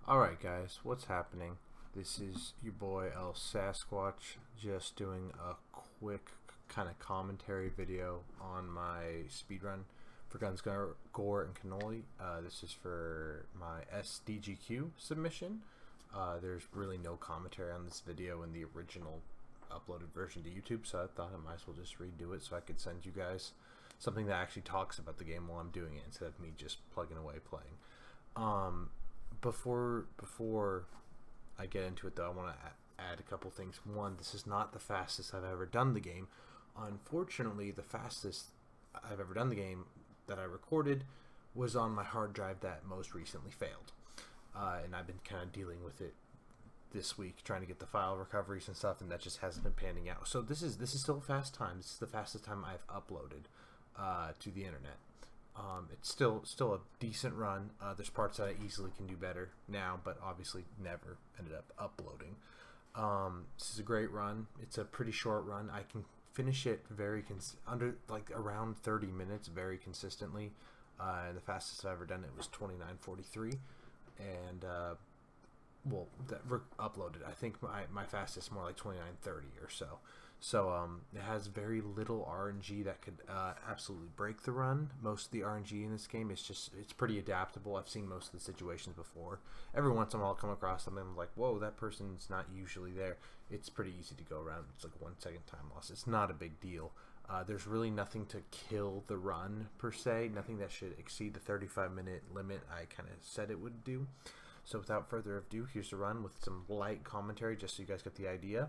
Alright guys, what's happening? This is your boy El Sasquatch just doing a quick kind of commentary video on my speedrun for Gore and Cannoli. This is for my SDGQ submission. There's really no commentary on this video in the original uploaded version to YouTube, so I thought I might as well just redo it so I could send you guys something that actually talks about the game while I'm doing it instead of me just plugging away playing. Before I get into it though, I want to add a couple things. One, this is not the fastest I've ever done the game. Unfortunately, the fastest I've ever done the game that I recorded was on my hard drive that most recently failed. And I've been kind of dealing with it this week, trying to get the file recoveries and stuff, and that just hasn't been panning out. So this is still a fast time. This is the fastest time I've uploaded to the internet. It's still a decent run. There's parts that I easily can do better now, but obviously never ended up uploading. This is a great run. It's a pretty short run. I can finish it under like around 30 minutes very consistently. And the fastest I've ever done it was 29:43, and well, uploaded. I think my fastest more like 29:30 or so. So it has very little RNG that could absolutely break the run. Most of the RNG in this game is it's pretty adaptable. I've seen most of the situations before. Every once in a while I'll come across something I'm like, whoa, that person's not usually there. It's pretty easy to go around. It's like 1 second time loss. It's not a big deal. There's really nothing to kill the run per se. Nothing that should exceed the 35-minute limit I kind of said it would do. So without further ado, here's the run with some light commentary just so you guys get the idea.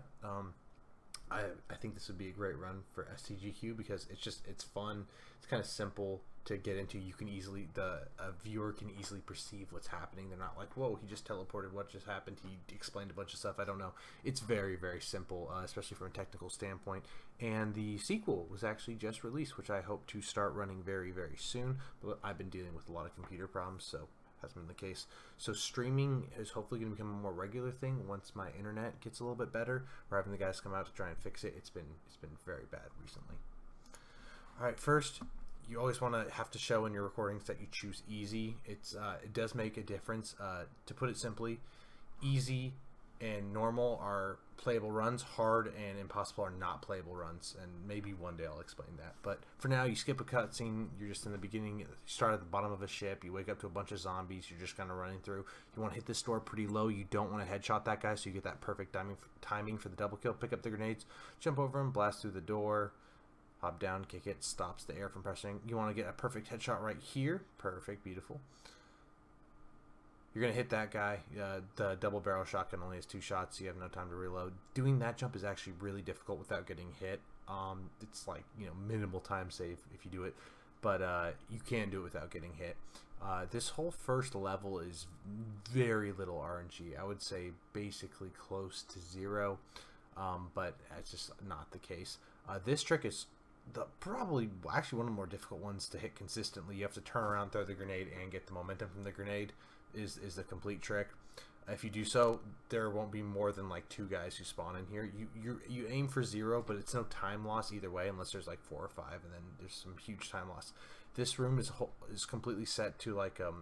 I think this would be a great run for SDGQ because it's fun. It's kind of simple to get into. You can easily, a viewer can easily perceive what's happening. They're not like, whoa, he just teleported, what just happened? He explained a bunch of stuff. I don't know. It's very, very simple, especially from a technical standpoint. And the sequel was actually just released, which I hope to start running very, very soon. But I've been dealing with a lot of computer problems, so hasn't been the case. So streaming is hopefully going to become a more regular thing once my internet gets a little bit better. We're having the guys come out to try and fix it. It's been very bad recently. All right, first, you always want to have to show in your recordings that you choose easy. It does make a difference. To put it simply, easy and normal are playable runs. Hard and impossible are not playable runs, and maybe one day I'll explain that. But for now, you skip a cutscene. You're just in the beginning. You start at the bottom of a ship. You wake up to a bunch of zombies. You're just kind of running through. You want to hit this door pretty low. You don't want to headshot that guy, so you get that perfect timing for the double kill. Pick up the grenades, jump over him, blast through the door, hop down, kick it, stops the air from pressing. You want to get a perfect headshot right here. Perfect, beautiful. You're going to hit that guy. The double barrel shotgun only has 2 shots, so you have no time to reload. Doing that jump is actually really difficult without getting hit. It's like, minimal time save if you do it, but you can do it without getting hit. This whole first level is very little RNG. I would say basically close to 0, but it's just not the case. This trick is probably actually one of the more difficult ones to hit consistently. You have to turn around, throw the grenade, and get the momentum from the grenade. Is the complete trick. If you do so, there won't be more than like 2 guys who spawn in here. You aim for 0, but it's no time loss either way unless there's like 4 or 5, and then there's some huge time loss. This room is completely set to like a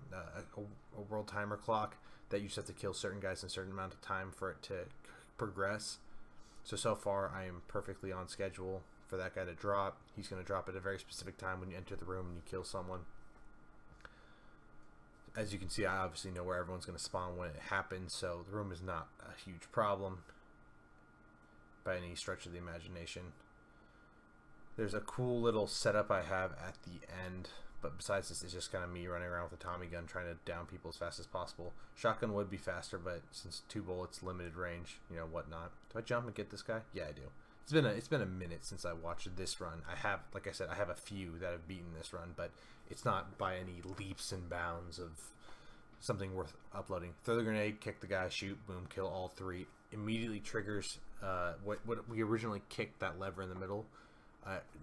world timer clock that you just have to kill certain guys in a certain amount of time for it to progress. So far I am perfectly on schedule for that guy to drop. He's going to drop at a very specific time when you enter the room and you kill someone. As you can see, I obviously know where everyone's going to spawn when it happens, so the room is not a huge problem by any stretch of the imagination. There's a cool little setup I have at the end, but besides this, it's just kind of me running around with a Tommy gun trying to down people as fast as possible. Shotgun would be faster, but since 2 bullets, limited range, whatnot. Do I jump and get this guy? Yeah, I do. It's been a minute since I watched this run. I have, like I said, I have a few that have beaten this run, but it's not by any leaps and bounds of something worth uploading. Throw the grenade, kick the guy, shoot, boom, kill all 3. Immediately triggers what we originally kicked, that lever in the middle.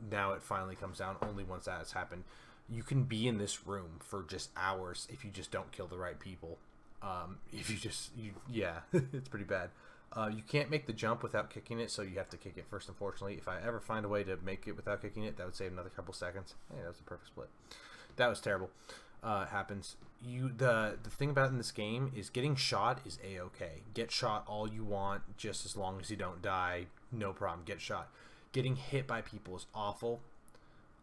Now it finally comes down only once that has happened. You can be in this room for just hours if you just don't kill the right people. Yeah, it's pretty bad. You can't make the jump without kicking it, so you have to kick it first, unfortunately. If I ever find a way to make it without kicking it, that would save another couple seconds. Hey, that was a perfect split. That was terrible. happens. The thing about in this game is getting shot is a-okay. Get shot all you want, just as long as you don't die, no problem. Get shot. Getting hit by people is awful.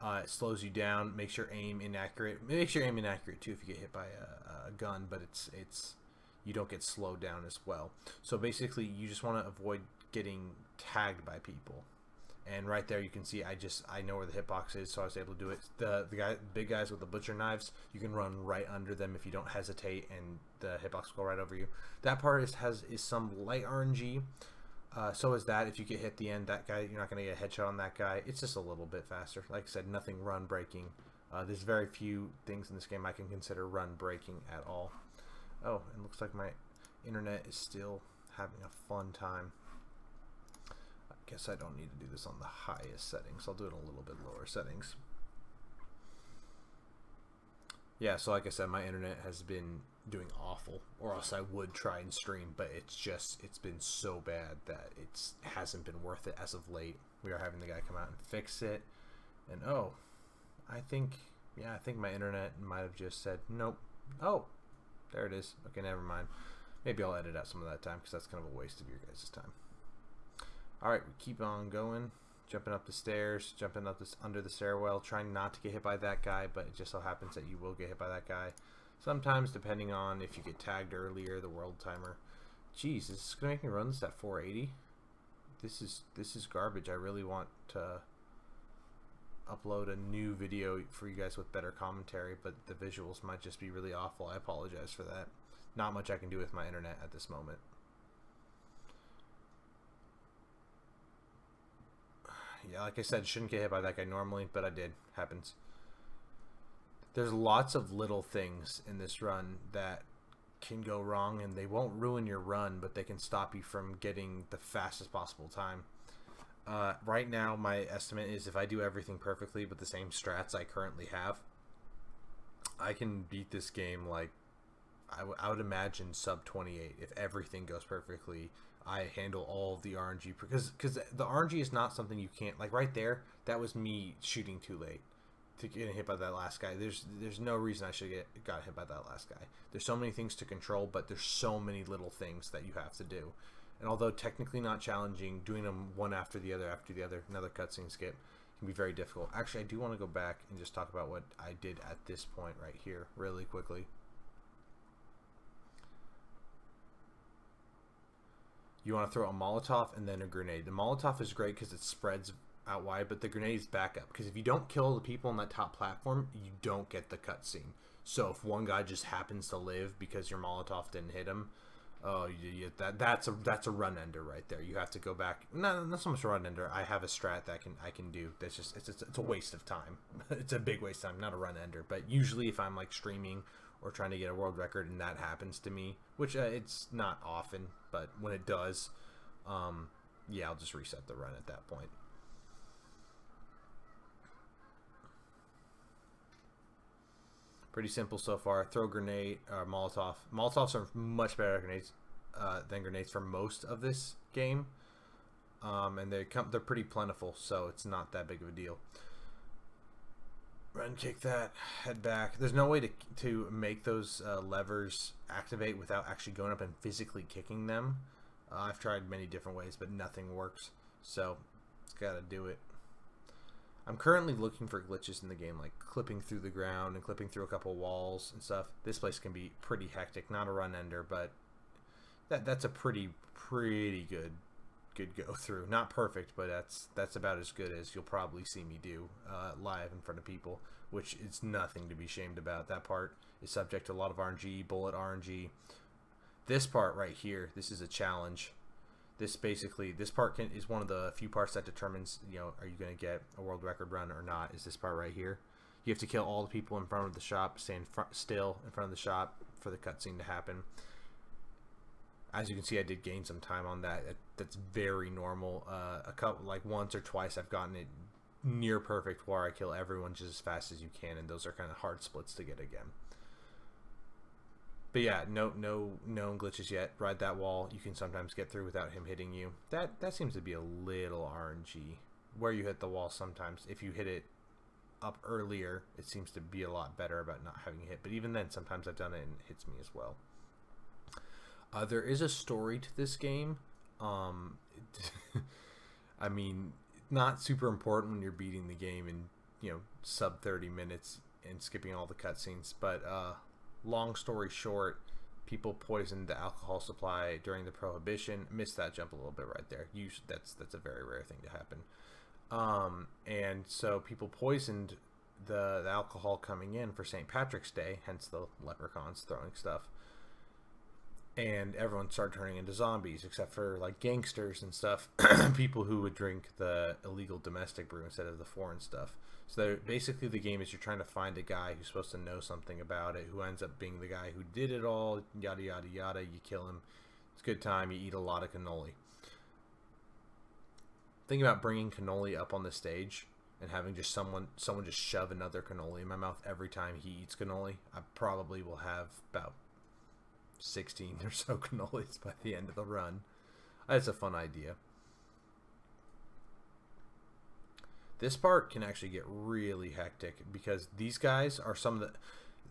It slows you down, makes your aim inaccurate. It makes your aim inaccurate too if you get hit by a gun, but it's you don't get slowed down as well. So basically, you just want to avoid getting tagged by people. And right there, you can see I know where the hitbox is, so I was able to do it. The big guys with the butcher knives, you can run right under them if you don't hesitate, and the hitbox will go right over you. That part is some light RNG. So is that. If you get hit at the end, that guy, you're not going to get a headshot on that guy. It's just a little bit faster. Like I said, nothing run breaking. There's very few things in this game I can consider run breaking at all. Oh, it looks like my internet is still having a fun time. I guess I don't need to do this on the highest settings. I'll do it a little bit lower settings. Yeah, so like I said, my internet has been doing awful, or else I would try and stream, but it's been so bad that it hasn't been worth it as of late. We are having the guy come out and fix it, and oh, I think my internet might have just said nope. Oh, there it is. Okay, never mind. Maybe I'll edit out some of that time, because that's kind of a waste of your guys' time. Alright, we keep on going, jumping up the stairs, jumping up under the stairwell, trying not to get hit by that guy, but it just so happens that you will get hit by that guy. Sometimes, depending on if you get tagged earlier, the world timer. Jeez, this is going to make me run this at 480? This is garbage. I really want to upload a new video for you guys with better commentary, but the visuals might just be really awful. I apologize for that. Not much I can do with my internet at this moment. Yeah, like I said, shouldn't get hit by that guy normally, but I did. Happens. There's lots of little things in this run that can go wrong, and they won't ruin your run, but they can stop you from getting the fastest possible time. Right now, my estimate is if I do everything perfectly with the same strats I currently have, I can beat this game like, I would imagine sub 28 if everything goes perfectly. I handle all of the RNG, because the RNG is not something you can't, like right there, that was me shooting too late to get hit by that last guy. There's no reason I should got hit by that last guy. There's so many things to control, but there's so many little things that you have to do. And although technically not challenging, doing them one after the other, another cutscene skip, can be very difficult. Actually, I do want to go back and just talk about what I did at this point right here really quickly. You want to throw a Molotov and then a grenade. The Molotov is great because it spreads out wide, but the grenade is backup, because if you don't kill the people on that top platform, you don't get the cutscene. So if one guy just happens to live because your Molotov didn't hit him, oh, that's a run ender right there. You have to go back. Not so much a run ender. I have a strat that I can do. That's just it's a waste of time. It's a big waste of time, not a run ender. But usually if I'm like streaming or trying to get a world record and that happens to me, which it's not often, but when it does, yeah, I'll just reset the run at that point. Pretty simple so far. Throw grenade or Molotov. Molotovs are much better grenades than grenades for most of this game, and they're pretty plentiful, so it's not that big of a deal. Run, kick that, head back. There's no way to make those levers activate without actually going up and physically kicking them. I've tried many different ways, but nothing works, so it's gotta do it. I'm currently looking for glitches in the game, like clipping through the ground and clipping through a couple walls and stuff. This place can be pretty hectic. Not a run ender, but that's a pretty good go through. Not perfect, but that's about as good as you'll probably see me do live in front of people, which is nothing to be ashamed about. That part is subject to a lot of RNG, bullet RNG. This part right here, this is a challenge. This part is one of the few parts that determines, are you going to get a world record run or not, is this part right here. You have to kill all the people in front of the shop, stand still in front of the shop for the cutscene to happen. As you can see, I did gain some time on that. That's very normal. Like once or twice I've gotten it near perfect where I kill everyone just as fast as you can, and those are kind of hard splits to get again. But yeah, no known glitches yet. Ride that wall. You can sometimes get through without him hitting you. That seems to be a little RNG. Where you hit the wall sometimes. If you hit it up earlier, it seems to be a lot better about not having hit. But even then, sometimes I've done it and it hits me as well. There is a story to this game. I mean, not super important when you're beating the game in, you know, sub 30 minutes and skipping all the cutscenes. But long story short, people poisoned the alcohol supply during the Prohibition. Missed that jump a little bit right there. Usually, that's a very rare thing to happen. And so people poisoned the alcohol coming in for St. Patrick's Day, hence the leprechauns throwing stuff. And everyone started turning into zombies, except for like gangsters and stuff, people who would drink the illegal domestic brew instead of the foreign stuff. So basically the game is you're trying to find a guy who's supposed to know something about it, who ends up being the guy who did it all, yada yada yada. You kill him, it's a good time, you eat a lot of cannoli. Thinking about bringing cannoli up on the stage and having just someone just shove another cannoli in my mouth every time he eats cannoli, I probably will have about 16 or so cannolis by the end of the run. That's a fun idea. This part can actually get really hectic because these guys are some of the...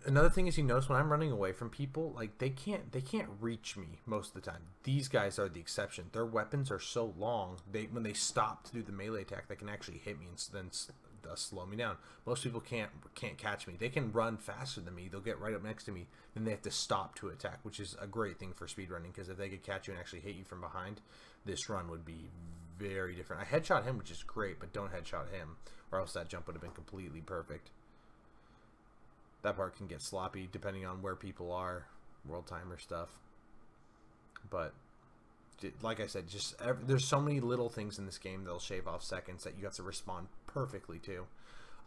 Another thing is, you notice when I'm running away from people, like they can't reach me most of the time. These guys are the exception. Their weapons are so long, when they stop to do the melee attack, they can actually hit me and then slow me down. Most people can't catch me. They can run faster than me. They'll get right up next to me. Then they have to stop to attack, which is a great thing for speedrunning, because if they could catch you and actually hit you from behind, this run would be very different. I headshot him, which is great, but don't headshot him, or else that jump would have been completely perfect. That part can get sloppy depending on where people are, world timer stuff. But like I said, just there's so many little things in this game that'll shave off seconds that you have to respond perfectly to.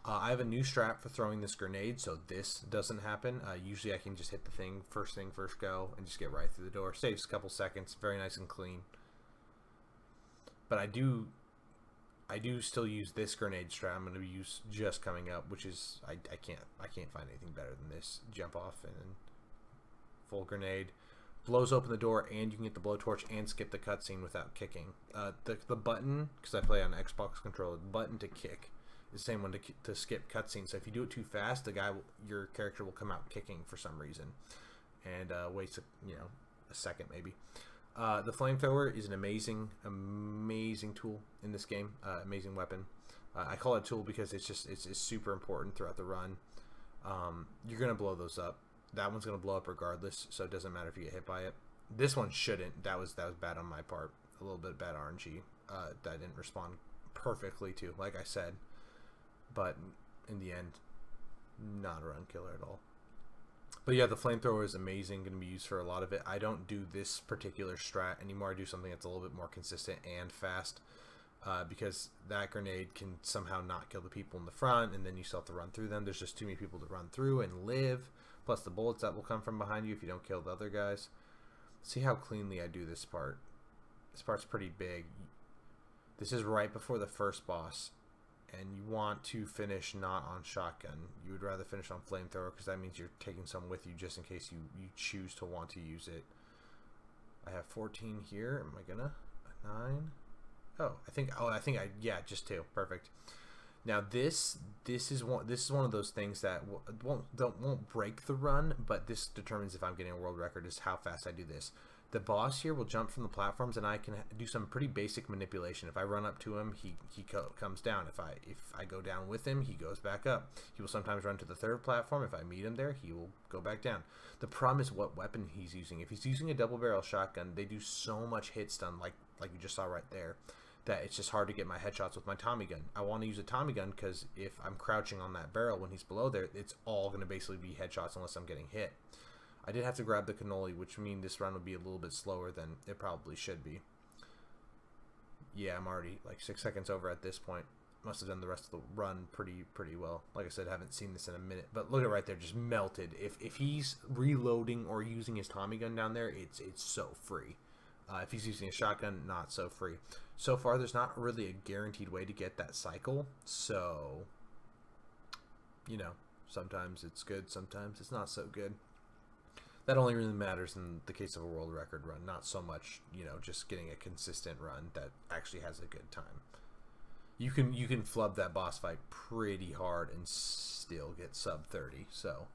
I have a new strat for throwing this grenade, so this doesn't happen. Usually I can just hit the thing, first go, and just get right through the door. Saves a couple seconds, very nice and clean. But I do still use this grenade strat. I'm going to use just coming up, which is I can't find anything better than this. Jump off and full grenade. Blows open the door, and you can get the blowtorch and skip the cutscene without kicking. The button, because I play on Xbox controller, the button to kick is the same one to skip cutscene. So if you do it too fast, your character will come out kicking for some reason, and waste a second maybe. The flamethrower is an amazing tool in this game. Amazing weapon. I call it a tool because it's super important throughout the run. You're gonna blow those up. That one's going to blow up regardless, so it doesn't matter if you get hit by it. This one shouldn't. That was bad on my part. A little bit bad RNG that I didn't respond perfectly to, like I said. But in the end, not a run killer at all. But yeah, the flamethrower is amazing. Going to be used for a lot of it. I don't do this particular strat anymore. I do something that's a little bit more consistent and fast. Because that grenade can somehow not kill the people in the front, and then you still have to run through them. There's just too many people to run through and live. Plus the bullets that will come from behind you if you don't kill the other guys. See how cleanly I do this part. This part's pretty big. This is right before the first boss, and you want to finish not on shotgun. You would rather finish on flamethrower, because that means you're taking some with you just in case you choose to want to use it. I have 14 here. Am I gonna? 9? Oh, yeah, just 2. Perfect. Now this is one of those things that won't break the run, but this determines if I'm getting a world record, is how fast I do this. The boss here will jump from the platforms, and I can do some pretty basic manipulation. If I run up to him, he comes down. If I go down with him, he goes back up. He will sometimes run to the third platform. If I meet him there, he will go back down. The problem is what weapon he's using. If he's using a double barrel shotgun, they do so much hit stun, like you just saw right there, that it's just hard to get my headshots with my Tommy gun. I want to use a Tommy gun because if I'm crouching on that barrel when he's below there, it's all going to basically be headshots unless I'm getting hit. I did have to grab the cannoli, which means this run would be a little bit slower than it probably should be. Yeah, I'm already like 6 seconds over at this point. Must have done the rest of the run pretty well. Like I said, I haven't seen this in a minute. But look at right there, just melted. If he's reloading or using his Tommy gun down there, it's so free. If he's using a shotgun, not so free. So far, there's not really a guaranteed way to get that cycle. So, sometimes it's good, sometimes it's not so good. That only really matters in the case of a world record run, not so much, just getting a consistent run that actually has a good time. you can flub that boss fight pretty hard and still get sub 30. So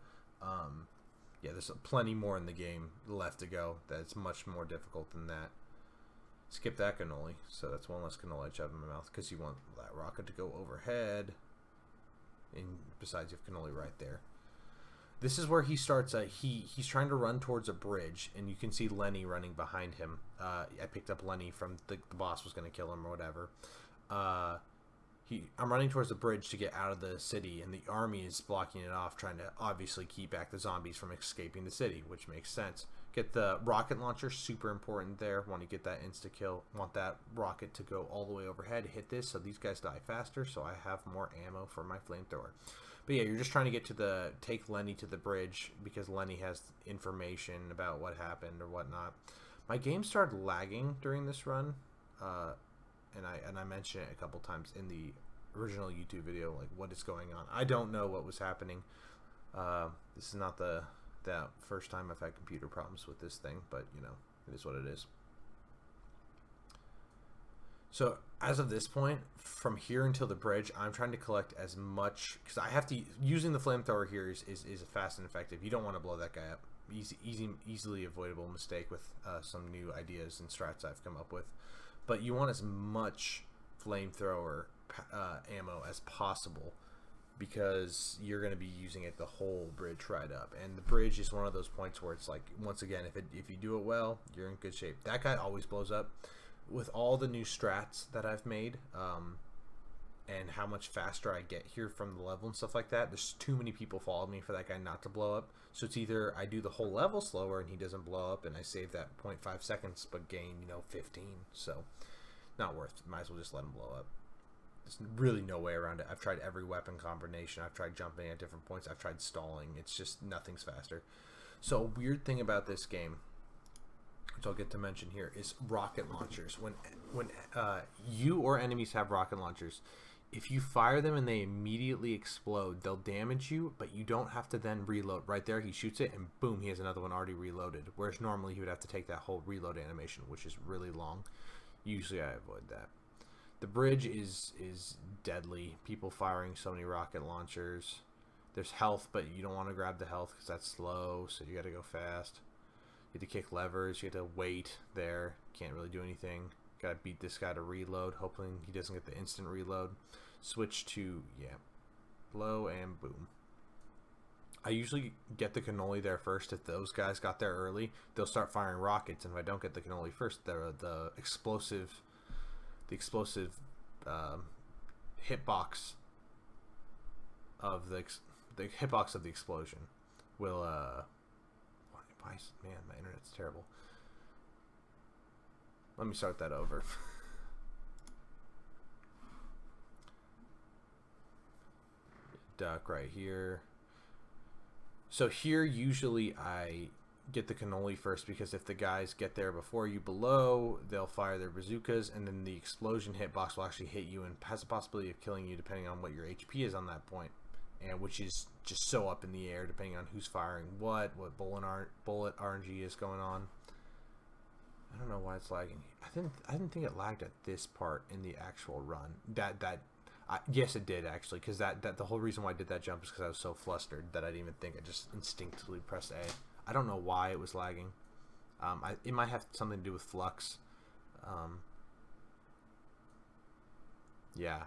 yeah, there's plenty more in the game left to go that's much more difficult than that. Skip that cannoli, so that's one less cannoli I have in my mouth, because you want that rocket to go overhead, and besides you have cannoli right there. This is where he starts. He's trying to run towards a bridge, and you can see Lenny running behind him. I picked up Lenny from the boss was going to kill him or whatever. I'm running towards the bridge to get out of the city, and the army is blocking it off, trying to obviously keep back the zombies from escaping the city, which makes sense. Get the rocket launcher, super important there. Want to get that insta-kill. Want that rocket to go all the way overhead, hit this, so these guys die faster, so I have more ammo for my flamethrower. But yeah, you're just trying to get to take Lenny to the bridge, because Lenny has information about what happened or whatnot. My game started lagging during this run, and I mentioned it a couple times in the original YouTube video, like what is going on. I don't know what was happening. This is not the first time I've had computer problems with this thing, but you know, it is what it is. So as of this point, from here until the bridge, I'm trying to collect as much, because I have to, using the flamethrower here is fast and effective. You don't want to blow that guy up. Easily avoidable mistake with some new ideas and strats I've come up with. But you want as much flamethrower ammo as possible, because you're going to be using it the whole bridge right up. And the bridge is one of those points where it's like, once again, if you do it well, you're in good shape. That guy always blows up. With all the new strats that I've made, and how much faster I get here from the level and stuff like that, there's too many people following me for that guy not to blow up. So it's either I do the whole level slower and he doesn't blow up, and I save that 0.5 seconds but gain, you know, 15. So not worth it. Might as well just let him blow up. There's really no way around it. I've tried every weapon combination. I've tried jumping at different points. I've tried stalling. It's just nothing's faster. So a weird thing about this game, which I'll get to mention here, is rocket launchers. When you or enemies have rocket launchers, if you fire them and they immediately explode, they'll damage you, but you don't have to then reload. Right there, he shoots it, and boom, he has another one already reloaded. Whereas normally he would have to take that whole reload animation, which is really long. Usually I avoid that. The bridge is deadly. People firing so many rocket launchers. There's health, but you don't want to grab the health because that's slow, so you got to go fast. You have to kick levers. You have to wait there. Can't really do anything. Got to beat this guy to reload, hoping he doesn't get the instant reload. Switch to, yeah, blow and boom. I usually get the cannoli there first. If those guys got there early, they'll start firing rockets, and if I don't get the cannoli first, the explosive hitbox of the hitbox of the explosion will man, my internet's terrible. Let me start that over. Duck right here. So here usually I get the cannoli first, because if the guys get there before you below, they'll fire their bazookas, and then the explosion hitbox will actually hit you and has the possibility of killing you depending on what your HP is on that point, and which is just so up in the air depending on who's firing what bullet RNG is going on. I don't know why it's lagging. I didn't think it lagged at this part in the actual run. Yes, it did actually, because that the whole reason why I did that jump is because I was so flustered that I didn't even think. I just instinctively pressed A. I don't know why it was lagging. It might have something to do with flux. Yeah,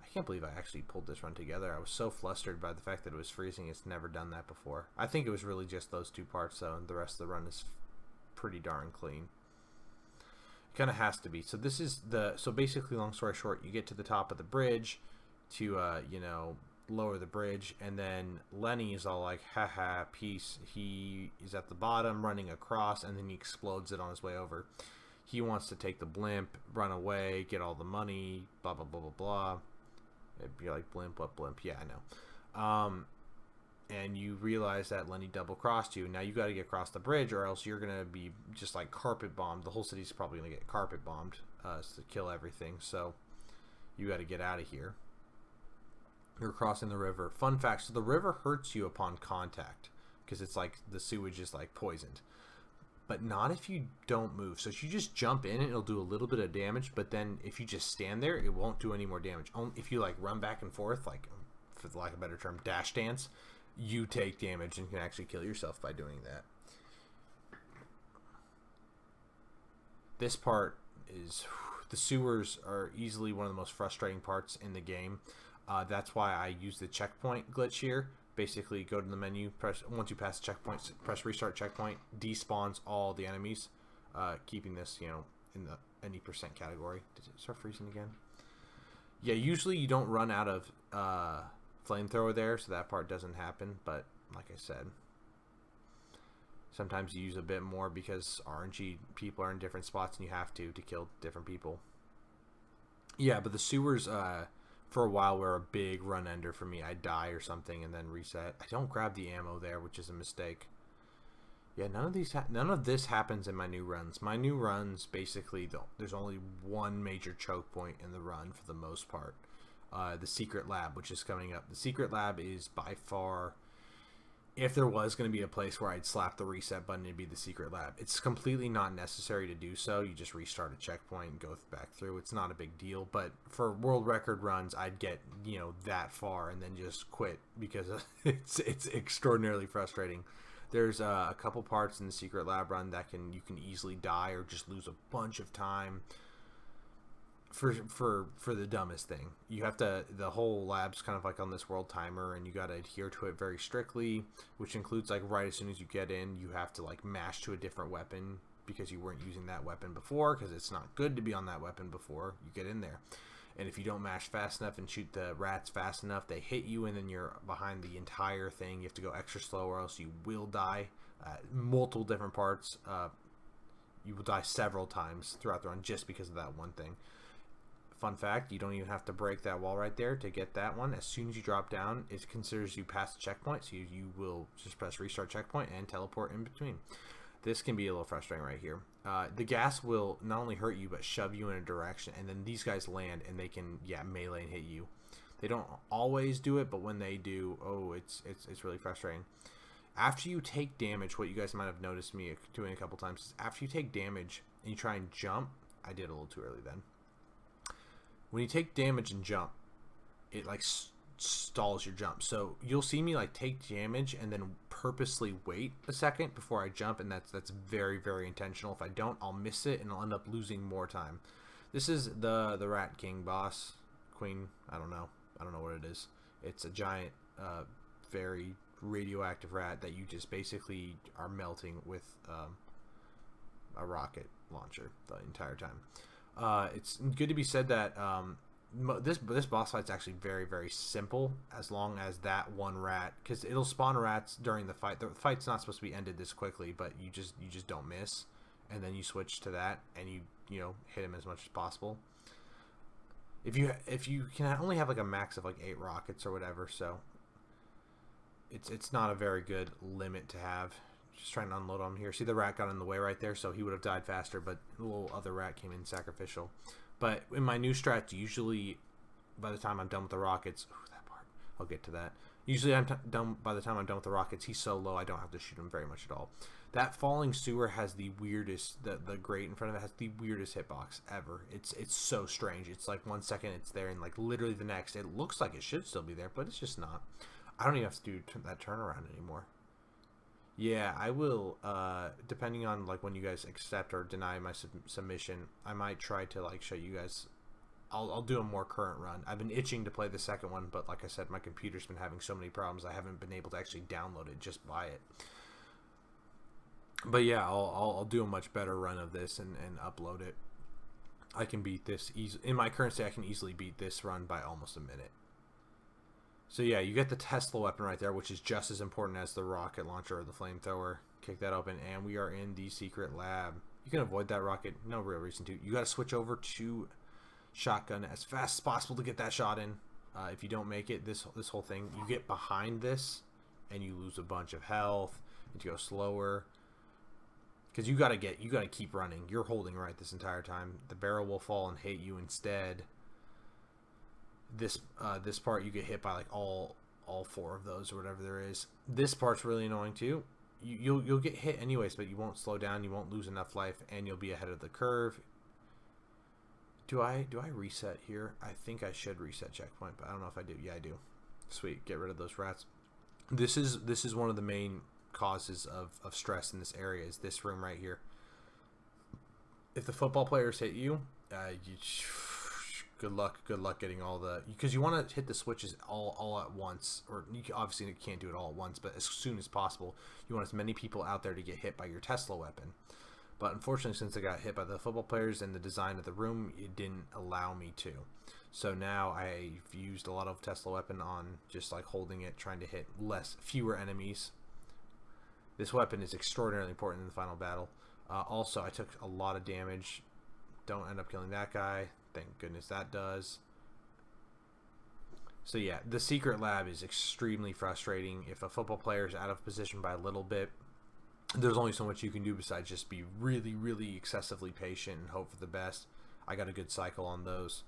I can't believe I actually pulled this run together. I was so flustered by the fact that it was freezing. It's never done that before. I think it was really just those two parts though, and the rest of the run is pretty darn clean. Kind of has to be. So this is so basically, long story short, you get to the top of the bridge to you know, lower the bridge, and then Lenny is all like, haha, peace. He is at the bottom running across, and then he explodes it on his way over. He wants to take the blimp, run away, get all the money, blah blah blah blah blah. It'd be like, blimp, what blimp? Yeah, I know. And you realize that Lenny double crossed you. Now you got to get across the bridge, or else you're gonna be just like carpet bombed. The whole city's probably gonna get carpet bombed to kill everything. So you got to get out of here. You're crossing the river. Fun fact: so the river hurts you upon contact, because it's like the sewage is like poisoned. but not if you don't move. So if you just jump in, it'll do a little bit of damage, but then if you just stand there, it won't do any more damage. If you like run back and forth, like for the lack of a better term, dash dance, you take damage and can actually kill yourself by doing that. This part is, the sewers are easily one of the most frustrating parts in the game. That's why I use the checkpoint glitch here. Basically, go to the menu, once you pass the checkpoint, press restart checkpoint, despawns all the enemies, keeping this, you know, in the any percent category. Did it start freezing again? Yeah, usually you don't run out of flamethrower there, so that part doesn't happen, but like I said, sometimes you use a bit more because RNG people are in different spots and you have to kill different people. Yeah, but the sewers, for a while, were a big run ender for me. I'd die or something and then reset. I don't grab the ammo there, which is a mistake. Yeah, none of this happens in my new runs. My new runs, basically, there's only one major choke point in the run for the most part. The secret lab, which is coming up. The secret lab is by far, if there was going to be a place where I'd slap the reset button, it'd be the secret lab. It's completely not necessary to do so. You just restart a checkpoint and go back through. It's not a big deal. But for world record runs, I'd get, you know, that far and then just quit because it's extraordinarily frustrating. There's a couple parts in the secret lab run that you can easily die or just lose a bunch of time for the dumbest thing. You have to, the whole lab's kind of like on this world timer, and you got to adhere to it very strictly, which includes like right as soon as you get in, you have to like mash to a different weapon because you weren't using that weapon before, because it's not good to be on that weapon before you get in there. And if you don't mash fast enough and shoot the rats fast enough, they hit you and then you're behind the entire thing. You have to go extra slow or else you will die. Multiple different parts. You will die several times throughout the run just because of that one thing. Fun fact, you don't even have to break that wall right there to get that one. As soon as you drop down, it considers you past the checkpoint, so you will just press restart checkpoint and teleport in between. This can be a little frustrating right here. The gas will not only hurt you, but shove you in a direction, and then these guys land, and they can, melee and hit you. They don't always do it, but when they do, oh, it's really frustrating. After you take damage, what you guys might have noticed me doing a couple times is after you take damage and you try and jump, I did a little too early then. When you take damage and jump, it like stalls your jump. So you'll see me like take damage and then purposely wait a second before I jump, and that's very, very intentional. If I don't, I'll miss it and I'll end up losing more time. This is the Rat King boss, Queen, I don't know what it is. It's a giant, very radioactive rat that you just basically are melting with a rocket launcher the entire time. It's good to be said that this boss fight's actually very, very simple as long as that one rat, because it'll spawn rats during the fight. The fight's not supposed to be ended this quickly, but you just don't miss, and then you switch to that and you hit him as much as possible. If you can only have like a max of like 8 rockets or whatever, so it's not a very good limit to have. Just trying to unload on him here. See, the rat got in the way right there, so he would have died faster, but the little other rat came in sacrificial. But in my new strats, usually by the time I'm done with the rockets, that part, I'll get to that. Usually done by the time I'm done with the rockets, he's so low I don't have to shoot him very much at all. That falling sewer has the weirdest, the grate in front of it has the weirdest hitbox ever. It's so strange. It's like 1 second it's there, and like literally the next, it looks like it should still be there, but it's just not. I don't even have to do that turnaround anymore. Yeah, I will, depending on like when you guys accept or deny my submission, I might try to like show you guys. I'll do a more current run. I've been itching to play the second one, but like I said, my computer's been having so many problems I haven't been able to actually download it, just buy it. But yeah, I'll do a much better run of this and upload it. I can beat this easily. In my current state, I can easily beat this run by almost a minute. So yeah, you get the Tesla weapon right there, which is just as important as the rocket launcher or the flamethrower. Kick that open, and we are in the secret lab. You can avoid that rocket, no real reason to. You got to switch over to shotgun as fast as possible to get that shot in. If you don't make it, this whole thing, you get behind this, and you lose a bunch of health. And you go slower, because you gotta keep running. You're holding right this entire time. The barrel will fall and hit you instead. This part you get hit by like all 4 of those or whatever there is. This part's really annoying too. you'll get hit anyways, but you won't slow down, you won't lose enough life, and you'll be ahead of the curve. Do I reset here? I think I should reset checkpoint, but I don't know if I do. Yeah, I do. Sweet, get rid of those rats. This is one of the main causes of stress in this area, is this room right here. If the football players hit you, good luck getting all the, because you want to hit the switches all at once, or obviously you can't do it all at once, but as soon as possible. You want as many people out there to get hit by your Tesla weapon. But unfortunately, since I got hit by the football players and the design of the room, it didn't allow me to. So now I've used a lot of Tesla weapon on just like holding it, trying to hit fewer enemies. This weapon is extraordinarily important in the final battle. Also, I took a lot of damage. Don't end up killing that guy. Thank goodness that does. So yeah, the secret lab is extremely frustrating. If a football player is out of position by a little bit, there's only so much you can do besides just be really, really excessively patient and hope for the best. I got a good cycle on those.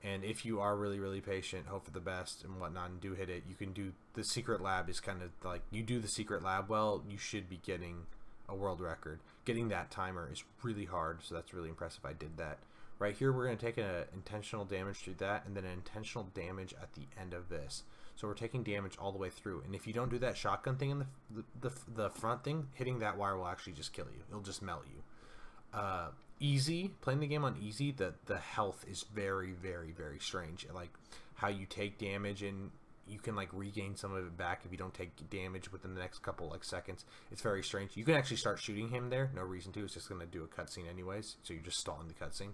And if you are really, really patient, hope for the best and whatnot, and do hit it, you can do the secret lab. Is kind of like, you do the secret lab well, you should be getting a world record. Getting that timer is really hard, so that's really impressive. I did that. Right here, we're going to take an intentional damage through that, and then an intentional damage at the end of this. So we're taking damage all the way through. And if you don't do that shotgun thing in the front thing, hitting that wire will actually just kill you. It'll just melt you. Easy, playing the game on easy, the health is very, very, very strange. Like how you take damage and you can like regain some of it back if you don't take damage within the next couple like seconds. It's very strange. You can actually start shooting him there, no reason to. It's just going to do a cutscene anyways, so you're just stalling the cutscene.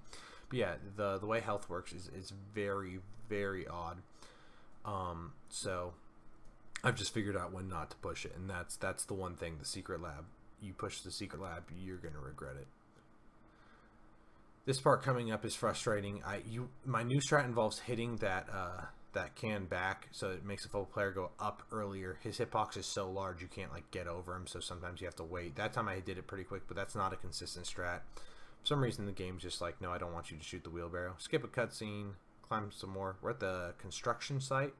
But yeah, the way health works is very, very odd. So I've just figured out when not to push it, and that's the one thing. The secret lab, you push the secret lab, you're gonna regret it. This part coming up is frustrating. My new strat involves hitting that can back, so it makes the football player go up earlier. His hitbox is so large you can't like get over him, so sometimes you have to wait. That time I did it pretty quick, but that's not a consistent strat. For some reason the game's just like, no, I don't want you to shoot the wheelbarrow. Skip a cutscene, climb some more. We're at the construction site.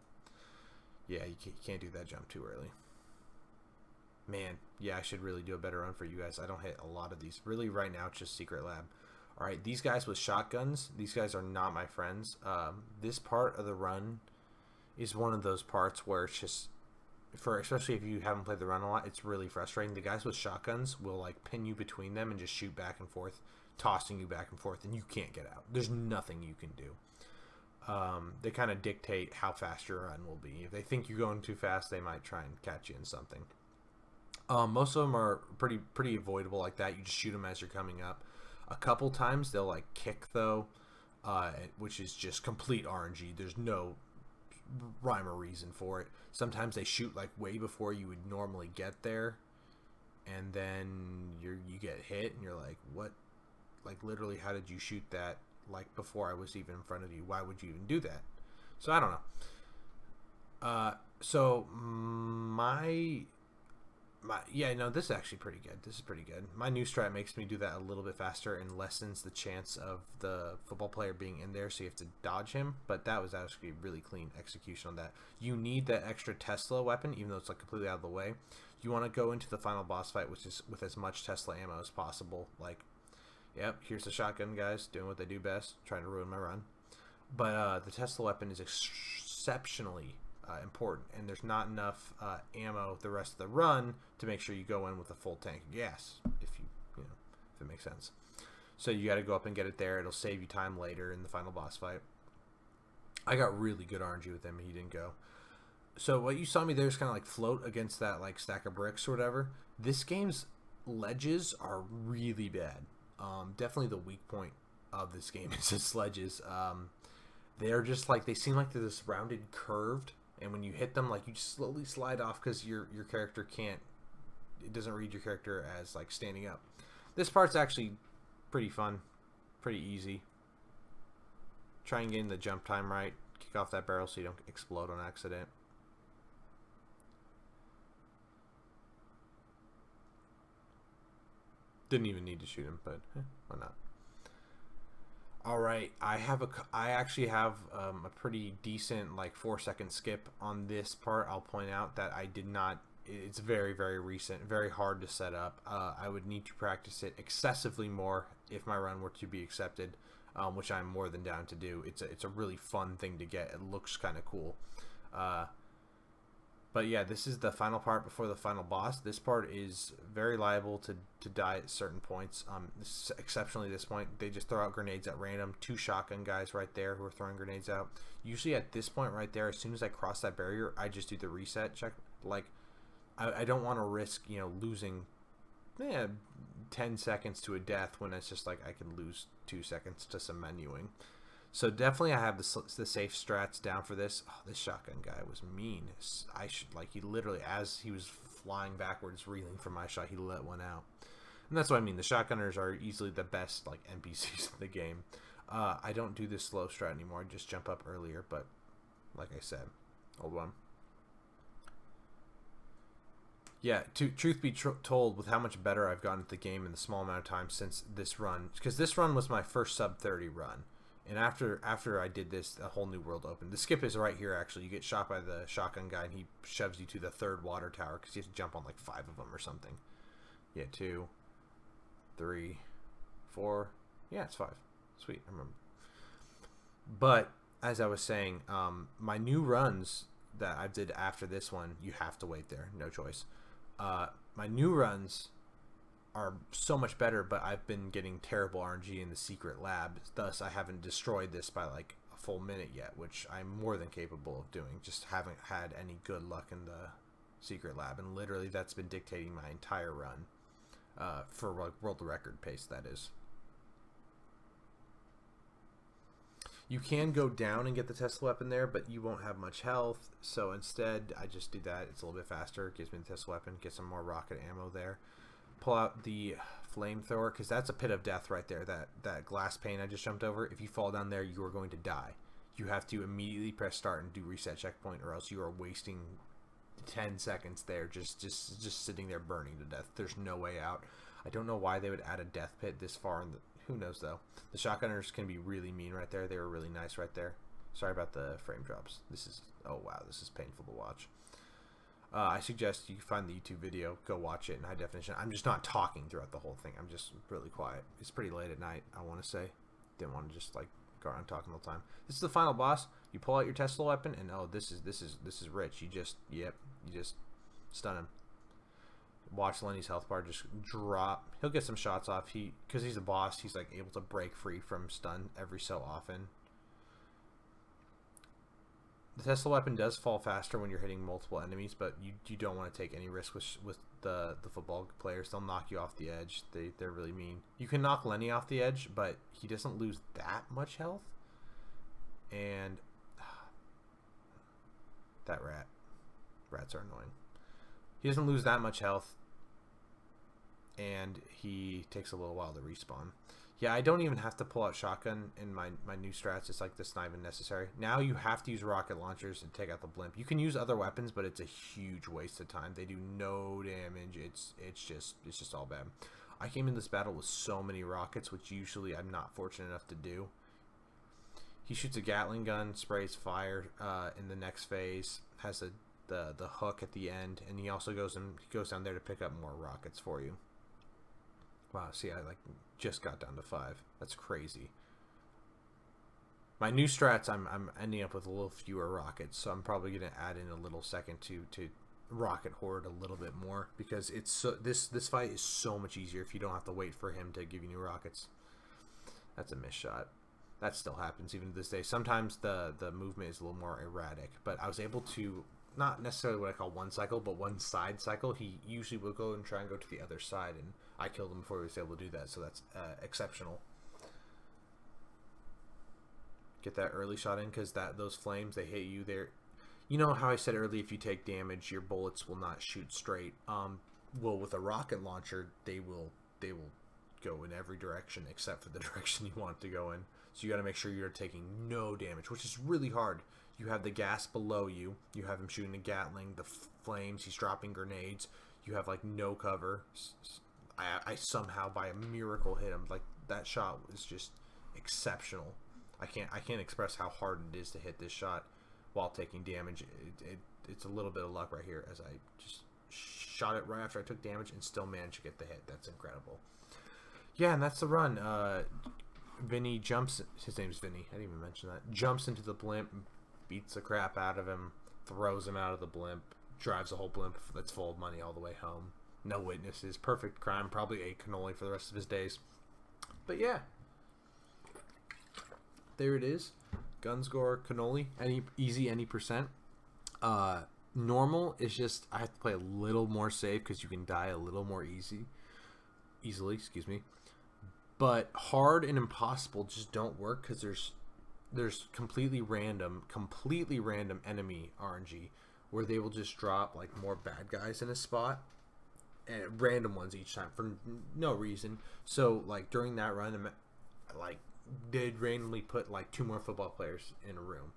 Yeah, you can't do that jump too early. Man, yeah, I should really do a better run for you guys. I don't hit a lot of these. Really, right now, it's just secret lab. Alright, these guys with shotguns, these guys are not my friends. This part of the run is one of those parts where it's just, especially if you haven't played the run a lot, it's really frustrating. The guys with shotguns will like pin you between them and just shoot back and forth, tossing you back and forth, and you can't get out. There's nothing you can do. They kind of dictate how fast your run will be. If they think you're going too fast, they might try and catch you in something. Most of them are pretty avoidable like that. You just shoot them as you're coming up. A couple times they'll like kick though, which is just complete RNG. There's no rhyme or reason for it. Sometimes they shoot like way before you would normally get there, and then you get hit and you're like, what? Like literally, how did you shoot that like before I was even in front of you? Why would you even do that? So I don't know. So yeah, no, this is actually pretty good. This is pretty good. My new strat makes me do that a little bit faster and lessens the chance of the football player being in there, so you have to dodge him. But that was actually really clean execution on that. You need that extra Tesla weapon, even though it's like completely out of the way. You want to go into the final boss fight, which is with as much Tesla ammo as possible. Like, yep, here's the shotgun guys doing what they do best, trying to ruin my run. But the Tesla weapon is exceptionally important, and there's not enough ammo the rest of the run to make sure you go in with a full tank of gas, if it makes sense. So you got to go up and get it there. It'll save you time later in the final boss fight. I got really good RNG with him. He didn't go. So what you saw me there is kind of like float against that like stack of bricks or whatever. This game's ledges are really bad. Definitely the weak point of this game is its ledges. They're just like, they seem like they're this rounded curved, and when you hit them, like, you just slowly slide off because your character can't, it doesn't read your character as like standing up. This part's actually pretty fun, pretty easy. Try and get the jump time right. Kick off that barrel so you don't explode on accident. Didn't even need to shoot him, but why not? All right, I actually have a pretty decent like 4-second skip on this part. I'll point out that I did not it's very, very recent, very hard to set up. I would need to practice it excessively more if my run were to be accepted, which I'm more than down to do. It's a really fun thing to get. It looks kind of cool. But yeah, this is the final part before the final boss. This part is very liable to die at certain points. Exceptionally this point, they just throw out grenades at random. 2 shotgun guys right there who are throwing grenades out. Usually at this point right there, as soon as I cross that barrier, I just do the reset check. Like, I don't want to risk, you know, losing 10 seconds to a death when it's just like I can lose 2 seconds to some menuing. So definitely I have the safe strats down for this. Oh, this shotgun guy was mean. He literally, as he was flying backwards, reeling from my shot, he let one out. And that's what I mean. The shotgunners are easily the best, like, NPCs in the game. I don't do this slow strat anymore. I just jump up earlier, but like I said, old one. Yeah, truth be told, with how much better I've gotten at the game in the small amount of time since this run, because this run was my first sub 30 run. And after I did this, a whole new world opened. The skip is right here, actually. You get shot by the shotgun guy, and he shoves you to the 3rd water tower, because you have to jump on like 5 of them or something. Yeah, 2, 3, 4. Yeah, it's 5. Sweet, I remember. But, as I was saying, my new runs that I did after this one, you have to wait there. No choice. My new runs are so much better, but I've been getting terrible RNG in the secret lab. Thus, I haven't destroyed this by like a full minute yet, which I'm more than capable of doing. Just haven't had any good luck in the secret lab, and literally that's been dictating my entire run for like world record pace, that is. You can go down and get the Tesla weapon there, but you won't have much health. So instead, I just do that. It's a little bit faster. It gives me the Tesla weapon. Get some more rocket ammo there. Pull out the flamethrower, because that's a pit of death right there. That glass pane I just jumped over. If you fall down there, you are going to die. You have to immediately press start and do reset checkpoint, or else you are wasting 10 seconds there just sitting there burning to death. There's no way out. I don't know why they would add a death pit this far in the... Who knows, though. The shotgunners can be really mean right there. They were really nice right there. Sorry about the frame drops. This is... Oh, wow. This is painful to watch. I suggest you find the YouTube video. Go watch it in high definition. I'm just not talking throughout the whole thing. I'm just really quiet. It's pretty late at night, I want to say. Didn't want to just, like, go around talking the whole time. This is the final boss. You pull out your Tesla weapon, and oh, this is rich. You just... Yep. You just stun him. Watch Lenny's health bar just drop. He'll get some shots off. Because he's a boss, he's like able to break free from stun every so often. The Tesla weapon does fall faster when you're hitting multiple enemies, but you don't want to take any risk with the football players. They'll knock you off the edge. They're really mean. You can knock Lenny off the edge, but he doesn't lose that much health. And that rats are annoying. He doesn't lose that much health, and he takes a little while to respawn. Yeah, I don't even have to pull out shotgun in my new strats. It's like this not even necessary. Now you have to use rocket launchers to take out the blimp. You can use other weapons, but it's a huge waste of time. They do no damage. It's just all bad. I came in this battle with so many rockets, which usually I'm not fortunate enough to do. He shoots a Gatling gun, sprays fire in the next phase, has the hook at the end, and he also goes down there to pick up more rockets for you. Wow, see, I like just got down to 5. That's crazy. My new strats, I'm ending up with a little fewer rockets, so I'm probably gonna add in a little second to rocket hoard a little bit more, because it's so this fight is so much easier if you don't have to wait for him to give you new rockets. That's a missed shot. That still happens even to this day. Sometimes the movement is a little more erratic, but I was able to, not necessarily what I call one cycle, but one side cycle. He usually will go and try and go to the other side, and I killed him before he was able to do that, so that's exceptional. Get that early shot in, because those flames, they hit you there. You know how I said earlier, if you take damage, your bullets will not shoot straight. Well, with a rocket launcher, they will go in every direction except for the direction you want it to go in. So you got to make sure you're taking no damage, which is really hard. You have the gas below you. You have him shooting a Gatling, the flames. He's dropping grenades. You have like no cover. I somehow by a miracle hit him. Like that shot was just exceptional. I can't express how hard it is to hit this shot while taking damage. It's a little bit of luck right here as I just shot it right after I took damage and still managed to get the hit. That's incredible. Yeah, and that's the run. Vinny jumps. His name's Vinny. I didn't even mention that. Jumps into the blimp, beats the crap out of him, throws him out of the blimp, drives a whole blimp that's full of money all the way home. No witnesses. Perfect crime. Probably ate cannoli for the rest of his days. But yeah, there it is. Guns, Gore Cannoli. Easy any percent. Normal is just I have to play a little more safe because you can die a little more easily. Excuse me. But hard and impossible just don't work because there's completely random enemy RNG where they will just drop like more bad guys in a spot, and random ones each time for no reason. So like during that run, like they'd randomly put like 2 more football players in a room,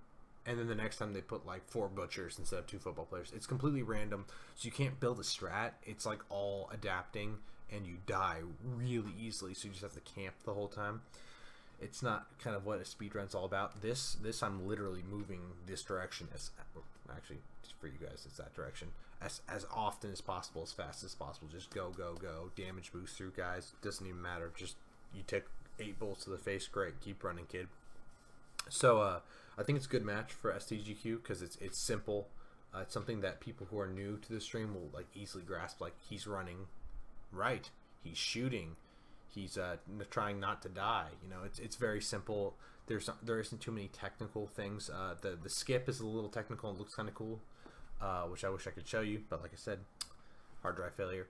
and then the next time they put like 4 butchers instead of 2 football players. It's completely random, so you can't build a strat. It's like all adapting, and you die really easily, so you just have to camp the whole time. It's not kind of what a speedrun's all about. This I'm literally moving this direction actually for you guys, it's that direction as often as possible, as fast as possible. Just go, damage boost through guys. Doesn't even matter. Just you take 8 bolts to the face. Great, keep running, kid. So I think it's a good match for SDGQ because it's simple. It's something that people who are new to the stream will like easily grasp. Like he's running right, he's shooting, he's trying not to die. You know, it's very simple. There isn't too many technical things. The skip is a little technical and looks kind of cool, which I wish I could show you, but like I said, hard drive failure.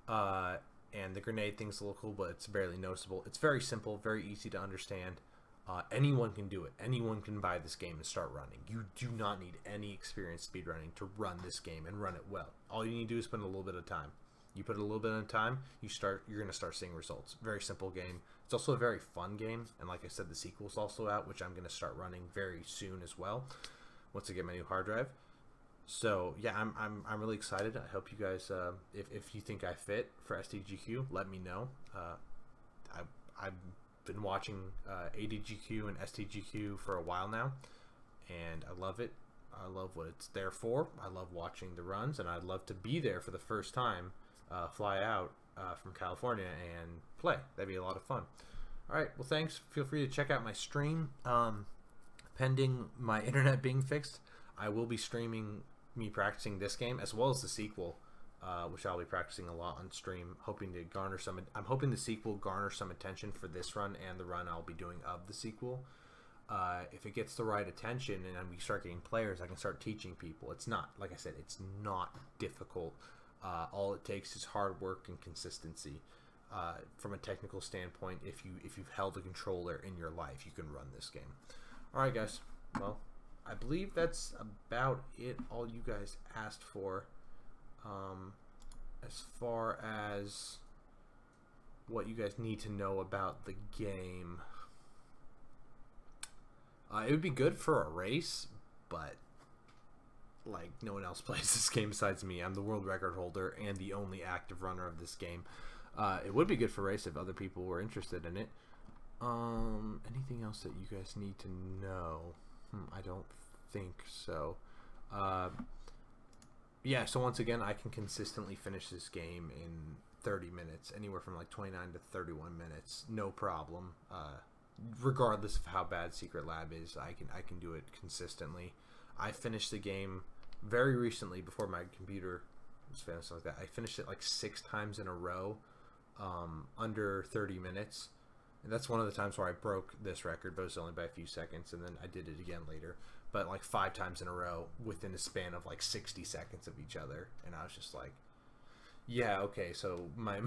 And the grenade thing's a little cool, but it's barely noticeable. It's very simple, very easy to understand. Anyone can do it. Anyone can buy this game and start running. You do not need any experience speedrunning to run this game and run it well. All you need to do is spend a little bit of time. You put a little bit of time, you're going to start seeing results. Very simple game. It's also a very fun game, and like I said, the sequel's also out, which I'm going to start running very soon as well, once I get my new hard drive. So yeah, I'm really excited. I hope you guys, if you think I fit for SDGQ, let me know. I've been watching ADGQ and SDGQ for a while now, and I love it. I love what it's there for. I love watching the runs, and I'd love to be there for the first time. Fly out from California and play. That'd be a lot of fun. Alright, well thanks. Feel free to check out my stream. Pending my internet being fixed, I will be streaming me practicing this game as well as the sequel, which I'll be practicing a lot on stream, hoping to garner some. I'm hoping the sequel garner some attention for this run and the run I'll be doing of the sequel. If it gets the right attention and we start getting players, I can start teaching people. It's not, like I said, it's not difficult. All it takes is hard work and consistency. From a technical standpoint, if you've held a controller in your life, you can run this game. Alright guys, well, I believe that's about it, all you guys asked for. As far as what you guys need to know about the game, it would be good for a race, but like no one else plays this game besides me. I'm the world record holder and the only active runner of this game. It would be good for race if other people were interested in it. Anything else that you guys need to know? I don't think so. Yeah, so once again, I can consistently finish this game in 30 minutes, anywhere from like 29 to 31 minutes, no problem. Regardless of how bad Secret Lab is, I can do it consistently. I finished the game very recently before my computer was finished like that. I finished it like 6 times in a row, under 30 minutes. And that's one of the times where I broke this record, but it was only by a few seconds, and then I did it again later. But like 5 times in a row within a span of like 60 seconds of each other. And I was just like, yeah, okay, so my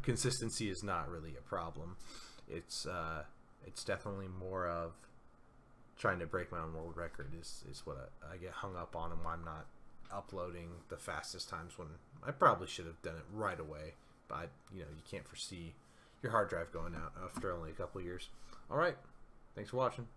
consistency is not really a problem. It's definitely more of trying to break my own world record is what I get hung up on, and why I'm not uploading the fastest times when I probably should have done it right away. But you know, you can't foresee your hard drive going out after only a couple years. All right, thanks for watching.